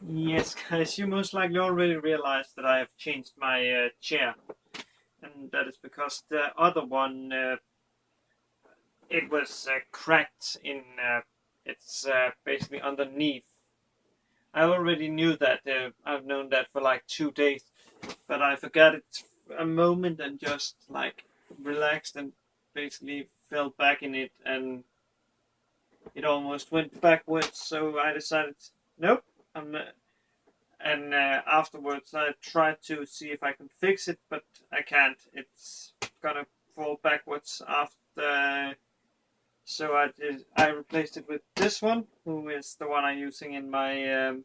Yes, guys, you most likely already realized that I have changed my chair, and that is because the other one it was cracked in. It's basically underneath. I already knew that. I've known that for like 2 days, but I forgot it a moment and just like relaxed and basically fell back in it, and it almost went backwards. So I decided, nope, I'm not. And afterwards I tried to see if I can fix it, but I can't. It's gonna fall backwards after. So I replaced it with this one, who is the one I'm using in my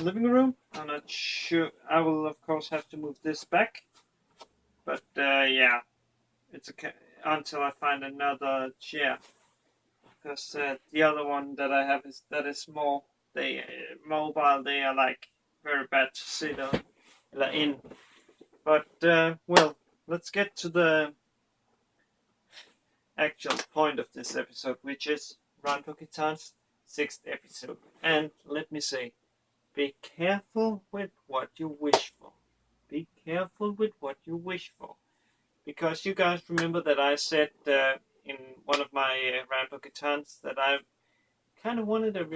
living room. I'm not sure. I will of course have to move this back, but yeah, it's okay until I find another chair, because the other one that I have is more they mobile. They are like very bad to sit on in. But well, let's get to the actual point of this episode, which is Ranpo Kitan's sixth episode. And let me say, be careful with what you wish for. Be careful with what you wish for. Because you guys remember that I said in one of my Ranpo Kitans that I kind of wanted a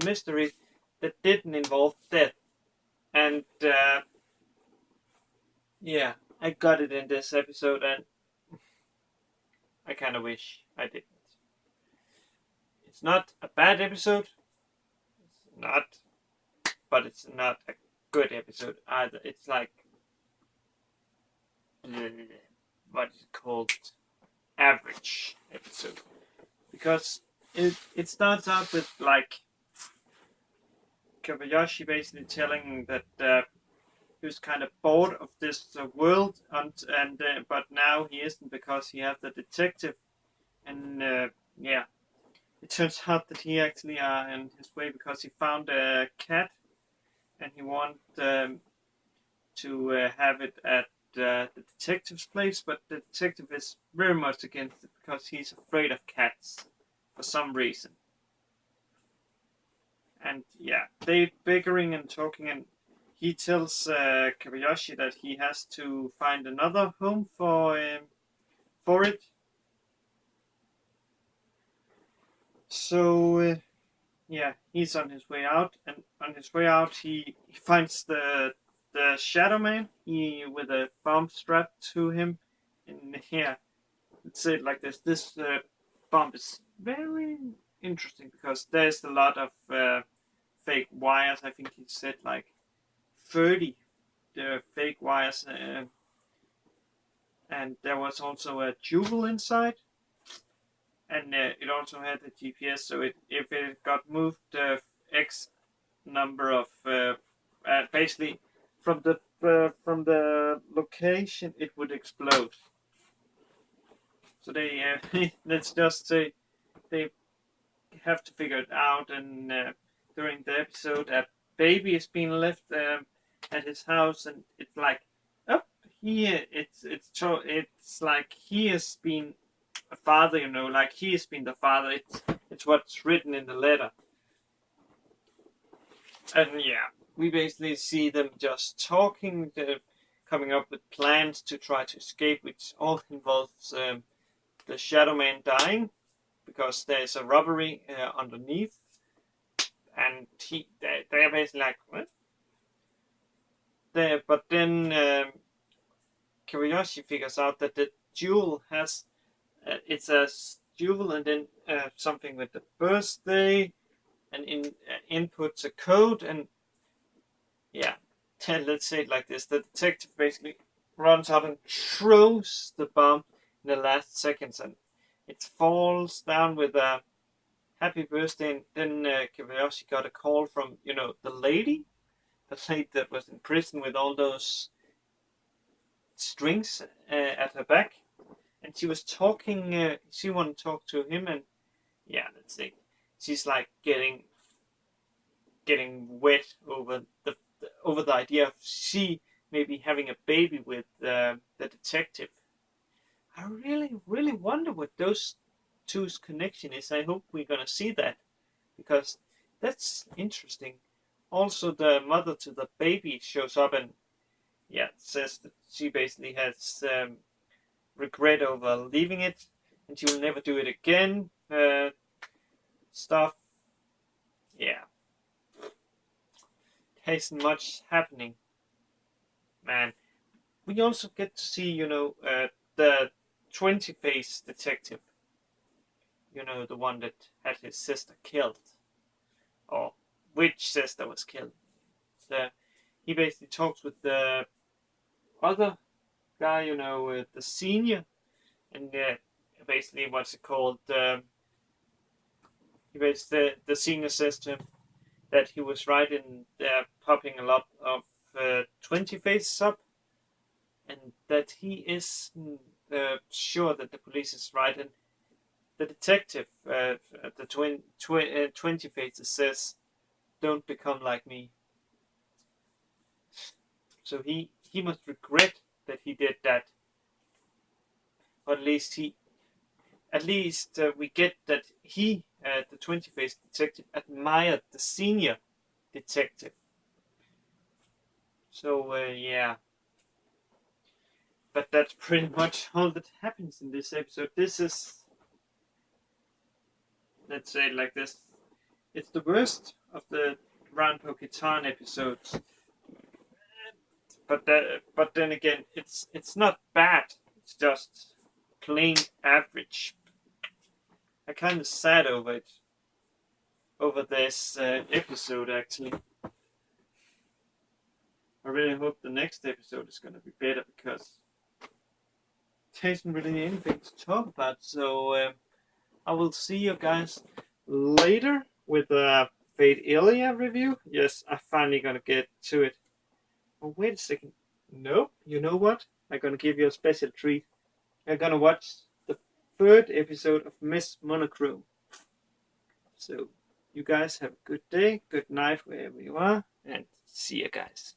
mystery that didn't involve death. And yeah, I got it in this episode, and I kind of wish I didn't. It's not a bad episode. It's not, but it's not a good episode either. It's like what is it called? Average episode, because it starts out with like Kobayashi basically telling that he was kind of bored of this world, and but now he isn't, because he has the detective, and yeah, it turns out that he actually are in his way because he found a cat, and he wanted to have it at the detective's place, but the detective is very much against it because he's afraid of cats for some reason. And yeah, they bickering and talking, and he tells Kobayashi that he has to find another home for it. So yeah, he's on his way out, and on his way out, he finds the Shadow Man. He with a bomb strapped to him, and yeah, let's say it like this: this bomb is very interesting because there's a lot of fake wires. I think he said like 30 fake wires, and there was also a jewel inside, and it also had a GPS. So if it got moved X number of basically from the location, it would explode. So they let's just say they have to figure it out, and during the episode, a baby is being left at his house, and it's like, oh, here it's like he has been a father, like he has been the father. It's what's written in the letter, and yeah, we basically see them just talking, coming up with plans to try to escape, which all involves the Shadow Man dying because there's a robbery underneath, and they are basically like, what? But then Kiriyoshi figures out that the jewel has it's a jewel, and then something with the birthday, and inputs a code, and yeah, let's say it like this: the detective basically runs out and throws the bomb in the last seconds, and it falls down with a happy birthday. And then Kobayashi got a call from the lady that was in prison with all those strings at her back, and she was talking. She wanted to talk to him, and yeah, let's see, she's like getting wet over the idea of she maybe having a baby with the detective. I really wonder what those two's connection is. I hope we're gonna see that, because that's interesting. Also, the mother to the baby shows up and says that she basically has regret over leaving it, and she will never do it again. Stuff. Yeah, there isn't much happening, man. We also get to see, the 20-face detective. The one that had his sister killed, or which sister was killed. He basically talks with the other guy, the senior, and basically what's it called? He basically the senior says to him that he was right in popping a lot of 20 faces up, and that he is sure that the police is right, and the detective at the 20 faces says, "Don't become like me." So he must regret that he did that, or at least we get that he, the 20-face detective, admired the senior detective. So yeah, but that's pretty much all that happens in this episode. This is, let's say it like this, it's the worst of the Ranpo Kitan episodes. But then again, it's not bad. It's just plain average. I'm kind of sad over it, over this episode actually. I really hope the next episode is going to be better, because there isn't really anything to talk about. So I will see you guys later with a Fate Ilia review. Yes, I'm finally going to get to it. Oh, wait a second. No, you know what? I'm going to give you a special treat. I'm going to watch the third episode of Miss Monochrome. So you guys have a good day, good night wherever you are, and see you guys.